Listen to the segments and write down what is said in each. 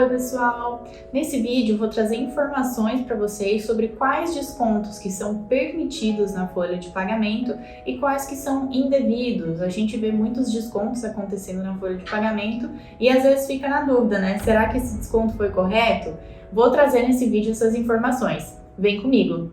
Oi pessoal! Nesse vídeo eu vou trazer informações para vocês sobre quais descontos que são permitidos na folha de pagamento e quais que são indevidos. A gente vê muitos descontos acontecendo na folha de pagamento e às vezes fica na dúvida, né? Será que esse desconto foi correto? Vou trazer nesse vídeo essas informações. Vem comigo!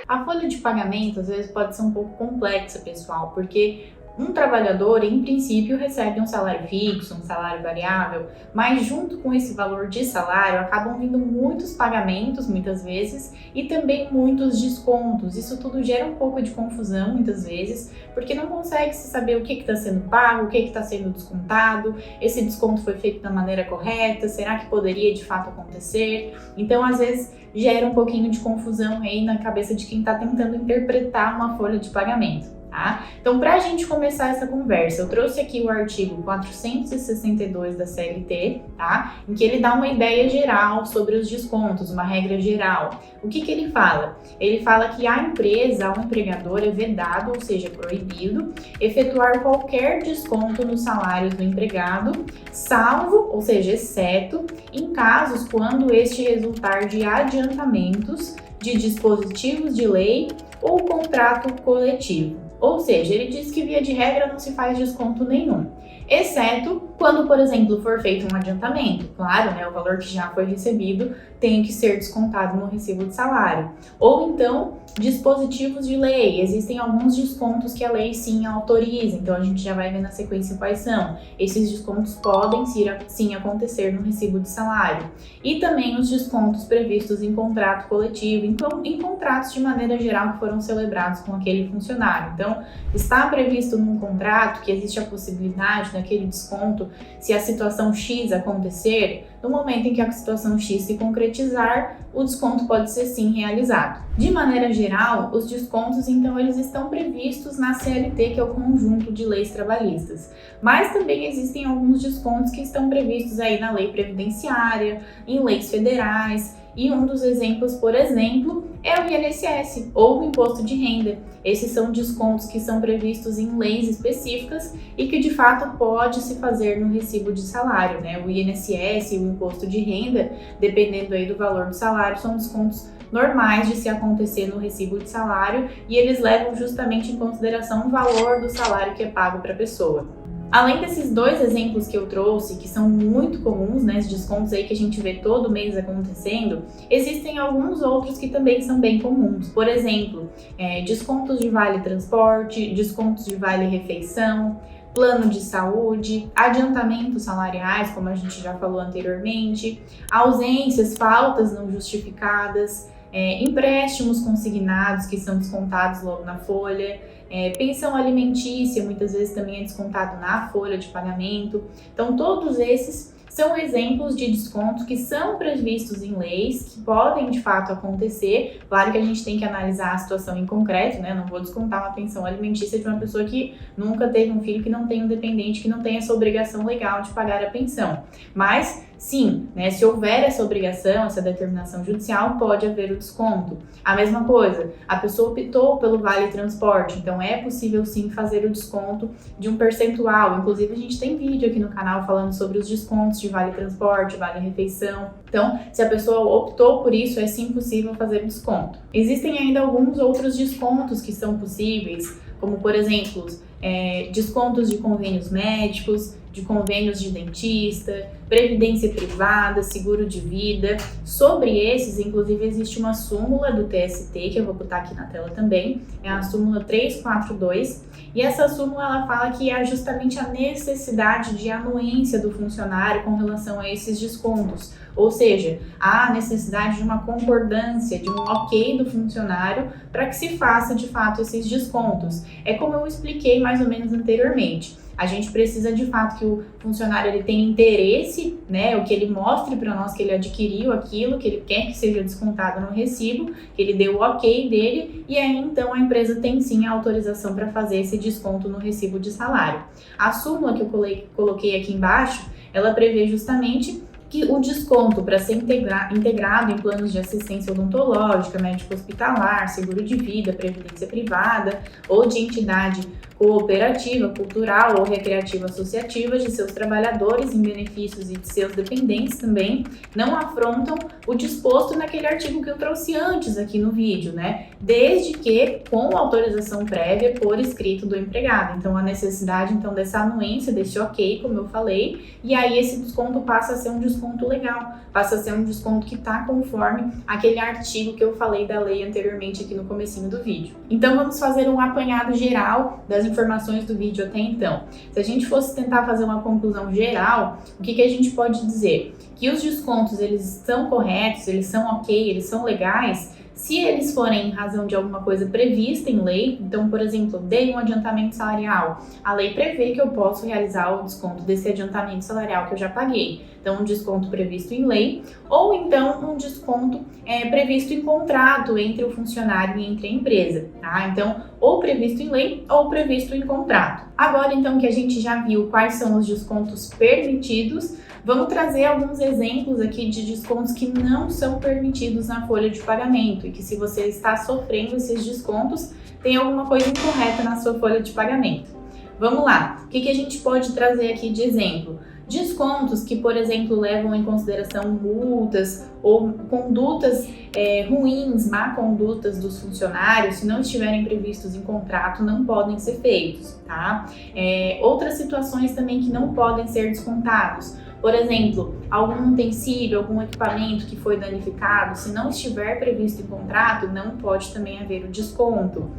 A folha de pagamento às vezes pode ser um pouco complexa, pessoal, porque um trabalhador, em princípio, recebe um salário fixo, um salário variável, mas junto com esse valor de salário acabam vindo muitos pagamentos, muitas vezes, e também muitos descontos. Isso tudo gera um pouco de confusão, muitas vezes, porque não consegue se saber o que está sendo pago, o que está sendo descontado, esse desconto foi feito da maneira correta, será que poderia de fato acontecer? Então, às vezes, gera um pouquinho de confusão aí na cabeça de quem está tentando interpretar uma folha de pagamento. Tá? Então, para a gente começar essa conversa, eu trouxe aqui o artigo 462 da CLT, tá? Em que ele dá uma ideia geral sobre os descontos, uma regra geral. O que ele fala? Ele fala que a empresa, ao empregador, é vedado, ou seja, proibido, efetuar qualquer desconto nos salários do empregado, salvo, ou seja, exceto, em casos quando este resultar de adiantamentos de dispositivos de lei ou contrato coletivo. Ou seja, ele diz que via de regra não se faz desconto nenhum, exceto quando, por exemplo, for feito um adiantamento. Claro, né, o valor que já foi recebido tem que ser descontado no recibo de salário. Ou então, dispositivos de lei. Existem alguns descontos que a lei sim autoriza, então a gente já vai ver na sequência quais são. Esses descontos podem sim acontecer no recibo de salário. E também os descontos previstos em contrato coletivo, então em contratos de maneira geral que foram celebrados com aquele funcionário. Então, está previsto num contrato que existe a possibilidade daquele desconto se a situação X acontecer. No momento em que a situação X se concretizar, o desconto pode ser sim realizado. De maneira geral, os descontos, então, eles estão previstos na CLT, que é o conjunto de leis trabalhistas. Mas também existem alguns descontos que estão previstos aí na lei previdenciária, em leis federais, e um dos exemplos, por exemplo, é o INSS ou o Imposto de Renda. Esses são descontos que são previstos em leis específicas e que de fato pode se fazer no recibo de salário, né? O INSS e o Imposto de Renda, dependendo aí do valor do salário, são descontos normais de se acontecer no recibo de salário e eles levam justamente em consideração o valor do salário que é pago para a pessoa. Além desses dois exemplos que eu trouxe, que são muito comuns, né, os descontos aí que a gente vê todo mês acontecendo, existem alguns outros que também são bem comuns. Por exemplo, descontos de vale transporte, descontos de vale refeição, plano de saúde, adiantamentos salariais, como a gente já falou anteriormente, ausências, faltas não justificadas, empréstimos consignados que são descontados logo na folha, pensão alimentícia muitas vezes também é descontado na folha de pagamento. Então todos esses são exemplos de descontos que são previstos em leis, que podem de fato acontecer. Claro que a gente tem que analisar a situação em concreto, né? Eu não vou descontar uma pensão alimentícia de uma pessoa que nunca teve um filho, que não tem um dependente, que não tem essa obrigação legal de pagar a pensão. Mas sim, né, se houver essa obrigação, essa determinação judicial, pode haver o desconto. A mesma coisa, a pessoa optou pelo vale transporte, então é possível sim fazer o desconto de um percentual. Inclusive a gente tem vídeo aqui no canal falando sobre os descontos de vale transporte, vale refeição. Então, se a pessoa optou por isso, é sim possível fazer desconto. Existem ainda alguns outros descontos que são possíveis, como por exemplo, descontos de convênios médicos, de convênios de dentista, previdência privada, seguro de vida. Sobre esses, inclusive, existe uma súmula do TST, que eu vou botar aqui na tela também, é a súmula 342, e essa súmula ela fala que há justamente a necessidade de anuência do funcionário com relação a esses descontos, ou seja, há necessidade de uma concordância, de um ok do funcionário para que se faça de fato esses descontos. É como eu expliquei mais ou menos anteriormente. A gente precisa de fato que o funcionário ele tenha interesse, né, o que ele mostre para nós que ele adquiriu aquilo, que ele quer que seja descontado no recibo, que ele deu o ok dele, e aí então a empresa tem sim a autorização para fazer esse desconto no recibo de salário. A súmula que eu coloquei aqui embaixo, ela prevê justamente que o desconto para ser integrado em planos de assistência odontológica, médico hospitalar, seguro de vida, previdência privada ou de entidade cooperativa, cultural ou recreativa associativa de seus trabalhadores em benefícios e de seus dependentes também, não afrontam o disposto naquele artigo que eu trouxe antes aqui no vídeo, né? Desde que com autorização prévia por escrito do empregado. Então, a necessidade então dessa anuência, desse ok, como eu falei, e aí esse desconto passa a ser um desconto legal, passa a ser um desconto que está conforme aquele artigo que eu falei da lei anteriormente aqui no comecinho do vídeo. Então, vamos fazer um apanhado geral das informações do vídeo até então. Se a gente fosse tentar fazer uma conclusão geral, o que a gente pode dizer? Que os descontos, eles são corretos, eles são ok, eles são legais, se eles forem em razão de alguma coisa prevista em lei. Então, por exemplo, dei um adiantamento salarial, a lei prevê que eu posso realizar o desconto desse adiantamento salarial que eu já paguei. Então, um desconto previsto em lei, ou então um desconto previsto em contrato entre o funcionário e entre a empresa, tá? Então, ou previsto em lei ou previsto em contrato. Agora, então, que a gente já viu quais são os descontos permitidos, vamos trazer alguns exemplos aqui de descontos que não são permitidos na folha de pagamento e que, se você está sofrendo esses descontos, tem alguma coisa incorreta na sua folha de pagamento. Vamos lá, o que a gente pode trazer aqui de exemplo? Descontos que, por exemplo, levam em consideração multas ou condutas ruins, má condutas dos funcionários, se não estiverem previstos em contrato, não podem ser feitos, tá? Outras situações também que não podem ser descontados. Por exemplo, algum utensílio, algum equipamento que foi danificado, se não estiver previsto em contrato, não pode também haver o desconto.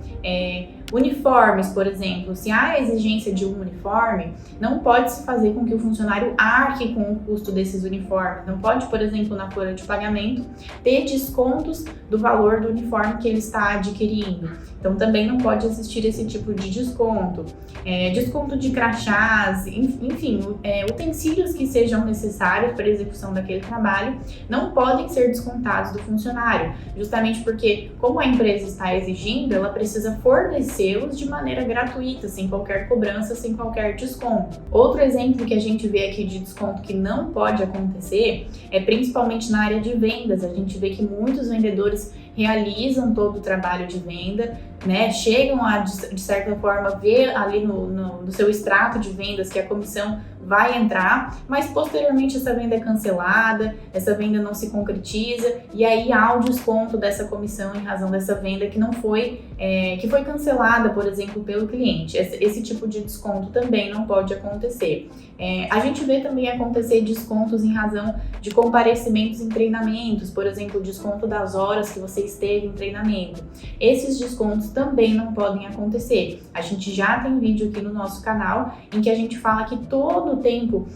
Uniformes, por exemplo, se há a exigência de um uniforme, não pode se fazer com que o funcionário arque com o custo desses uniformes. Não pode, por exemplo, na folha de pagamento, ter descontos do valor do uniforme que ele está adquirindo. Então, também não pode existir esse tipo de desconto. Desconto de crachás, enfim, utensílios que sejam necessários para a execução daquele trabalho não podem ser descontados do funcionário, justamente porque, como a empresa está exigindo, ela precisa fornecê-los de maneira gratuita, sem qualquer cobrança, sem qualquer desconto. Outro exemplo que a gente vê aqui de desconto que não pode acontecer é principalmente na área de vendas. A gente vê que muitos vendedores realizam todo o trabalho de venda, né? Chegam a, de certa forma, ver ali no seu extrato de vendas que a comissão vai entrar, mas posteriormente essa venda é cancelada, essa venda não se concretiza, e aí há o desconto dessa comissão em razão dessa venda que não foi, que foi cancelada, por exemplo, pelo cliente. Esse tipo de desconto também não pode acontecer. A gente vê também acontecer descontos em razão de comparecimentos em treinamentos, por exemplo, o desconto das horas que você esteve em treinamento. Esses descontos também não podem acontecer. A gente já tem vídeo aqui no nosso canal em que a gente fala que todo o tempo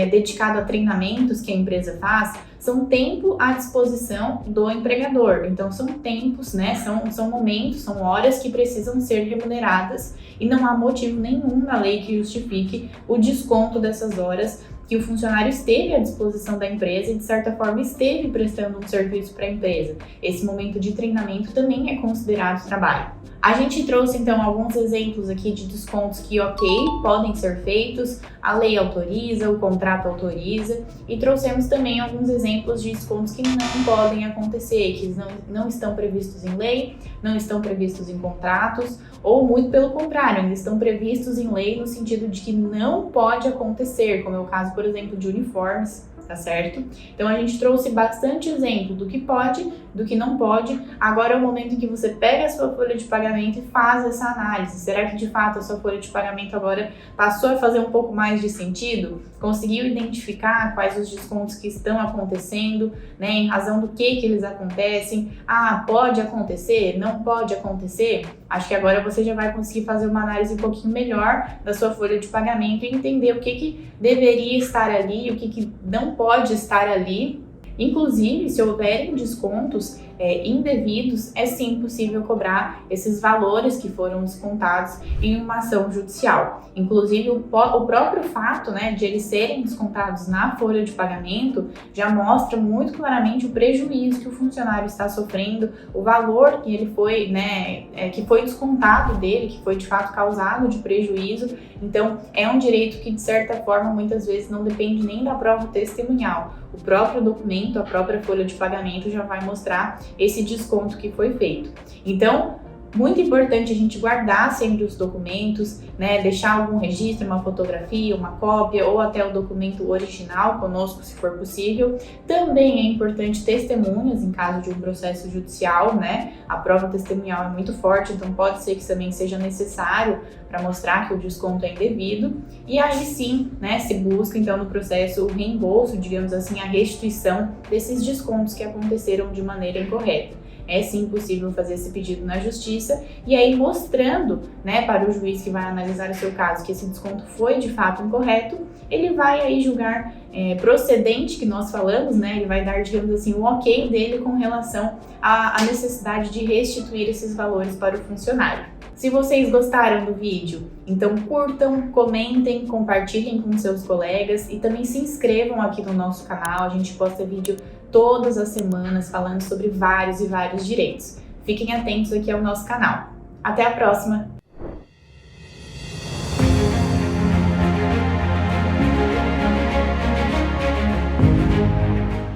dedicado a treinamentos que a empresa faz são tempo à disposição do empregador. Então, são tempos, né? São momentos, são horas que precisam ser remuneradas e não há motivo nenhum na lei que justifique o desconto dessas horas que o funcionário esteve à disposição da empresa e, de certa forma, esteve prestando um serviço para a empresa. Esse momento de treinamento também é considerado trabalho. A gente trouxe, então, alguns exemplos aqui de descontos que, ok, podem ser feitos, a lei autoriza, o contrato autoriza, e trouxemos também alguns exemplos de descontos que não podem acontecer, que não estão previstos em lei, não estão previstos em contratos, ou muito pelo contrário, ainda estão previstos em lei no sentido de que não pode acontecer, como é o caso, por exemplo, de uniformes, tá certo? Então, a gente trouxe bastante exemplo do que pode, do que não pode. Agora é o momento em que você pega a sua folha de pagamento e faz essa análise. Será que, de fato, a sua folha de pagamento agora passou a fazer um pouco mais de sentido? Conseguiu identificar quais os descontos que estão acontecendo, né? Em razão do que eles acontecem? Ah, pode acontecer? Não pode acontecer? Acho que agora você já vai conseguir fazer uma análise um pouquinho melhor da sua folha de pagamento e entender o que deveria estar ali, o que não pode estar ali. Inclusive, se houverem descontos indevidos, é sim possível cobrar esses valores que foram descontados em uma ação judicial. Inclusive, o próprio fato, né, de eles serem descontados na folha de pagamento já mostra muito claramente o prejuízo que o funcionário está sofrendo, o valor que ele foi, né, que foi descontado dele, que foi de fato causado de prejuízo. Então, é um direito que, de certa forma, muitas vezes não depende nem da prova testemunhal. O próprio documento, a própria folha de pagamento já vai mostrar esse desconto que foi feito. Então, muito importante a gente guardar sempre os documentos, né? Deixar algum registro, uma fotografia, uma cópia ou até o documento original conosco, se for possível. Também é importante testemunhas em caso de um processo judicial, né? A prova testemunhal é muito forte, então pode ser que também seja necessário para mostrar que o desconto é indevido. E aí sim, né, se busca então no processo o reembolso, digamos assim, a restituição desses descontos que aconteceram de maneira incorreta. É sim possível fazer esse pedido na justiça e aí mostrando, né, para o juiz que vai analisar o seu caso que esse desconto foi de fato incorreto, ele vai aí julgar procedente, que nós falamos, né, ele vai dar, digamos assim, o ok dele com relação à necessidade de restituir esses valores para o funcionário. Se vocês gostaram do vídeo, então curtam, comentem, compartilhem com seus colegas e também se inscrevam aqui no nosso canal. A gente posta vídeo todas as semanas falando sobre vários e vários direitos. Fiquem atentos aqui ao nosso canal. Até a próxima!